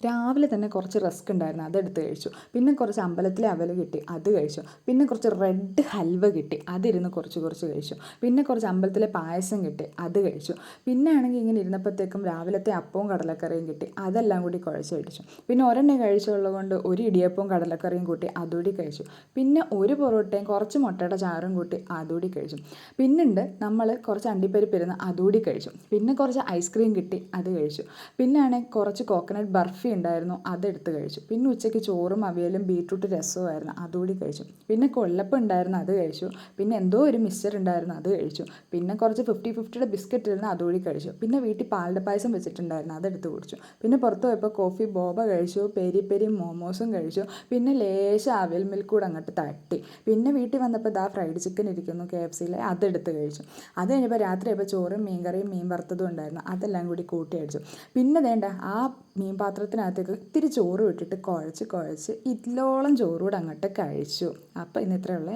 രാവിലെ തന്നെ കുറച്ച് റസ്ക് ഉണ്ടായിരുന്നു, അതെടുത്ത് കഴിച്ചു. പിന്നെ കുറച്ച് അമ്പലത്തിലെ അവൽ കിട്ടി, അത് കഴിച്ചു. പിന്നെ കുറച്ച് റെഡ് ഹൽവ കിട്ടി, അതിരുന്ന് കുറച്ച് കുറച്ച് കഴിച്ചു. പിന്നെ കുറച്ച് അമ്പലത്തിലെ പായസം കിട്ടി, അത് കഴിച്ചു. പിന്നെ ആണെങ്കിൽ ഇങ്ങനെ ഇരുന്നപ്പോഴത്തേക്കും രാവിലത്തെ അപ്പവും കടലക്കറിയും കിട്ടി, അതെല്ലാം കൂടി കുഴച്ച് കഴിച്ചു. പിന്നെ ഒരെണ്ണേ കഴിച്ചുള്ളത് കൊണ്ട് ഒരു ഇടിയപ്പവും കടലക്കറിയും കൂട്ടി അതുകൂടി കഴിച്ചു. പിന്നെ ഒരു പൊറോട്ടയും കുറച്ച് മുട്ടയുടെ ചാറും കൂട്ടി അതുകൂടി കഴിച്ചു. പിന്നുണ്ട് നമ്മൾ കുറച്ച് അണ്ടിപ്പരിപ്പിരുന്ന് അതുകൂടി കഴിച്ചു. പിന്നെ കുറച്ച് ഐസ്ക്രീം കിട്ടി, അത് കഴിച്ചു. പിന്നെ ആണെങ്കിൽ കുറച്ച് കോക്കനട്ട് ബർഫി ഉണ്ടായിരുന്നു, അതെടുത്ത് കഴിച്ചു. പിന്നെ ഉച്ചയ്ക്ക് ചോറും അവിയലും ബീട്രൂട്ട് രസവുമായിരുന്നു, അതുകൂടി കഴിച്ചു. പിന്നെ കൊല്ലപ്പം ഉണ്ടായിരുന്നു, അത് കഴിച്ചു. പിന്നെ എന്തോ ഒരു മിക്സ്ചർ ഉണ്ടായിരുന്നു, അത് കഴിച്ചു. പിന്നെ കുറച്ച് 50-50യുടെ ബിസ്ക്കറ്റ് ഇരുന്ന് അതുകൂടി കഴിച്ചു. പിന്നെ വീട്ടിൽ പാലട പായസം വെച്ചിട്ടുണ്ടായിരുന്നു, അതെടുത്ത് കുടിച്ചു. പിന്നെ പുറത്ത് പോയപ്പോൾ കോഫി ബോബ കഴിച്ചു, പെരി പെരി മോമോസും കഴിച്ചു. പിന്നെ ലേശം അവിൽ മിൽക്ക് കൂടെ അങ്ങോട്ട് തട്ടി. പിന്നെ വീട്ടിൽ വന്നപ്പോൾ ഫ്രൈഡ് ചിക്കൻ ഇരിക്കുന്നു KFCയിലെ, അതെടുത്ത് കഴിച്ചു. അത് കഴിഞ്ഞപ്പോൾ രാത്രിയായപ്പോൾ ചോറും മീൻകറിയും മീൻ വറുത്തതും ഉണ്ടായിരുന്നു, അതെല്ലാം കൂടി കൂട്ടി അടിച്ചു. പിന്നെ വേണ്ട ആ മീൻ പാത്രത്തിനകത്തേക്ക് ഇത്തിരി ചോറ് ഇട്ടിട്ട് കുഴച്ച് ഇതിലോളം ചോറുകൂടെ അങ്ങോട്ട് കഴിച്ചു. അപ്പോൾ ഇന്ന് ഇത്രയേ ഉള്ളൂ.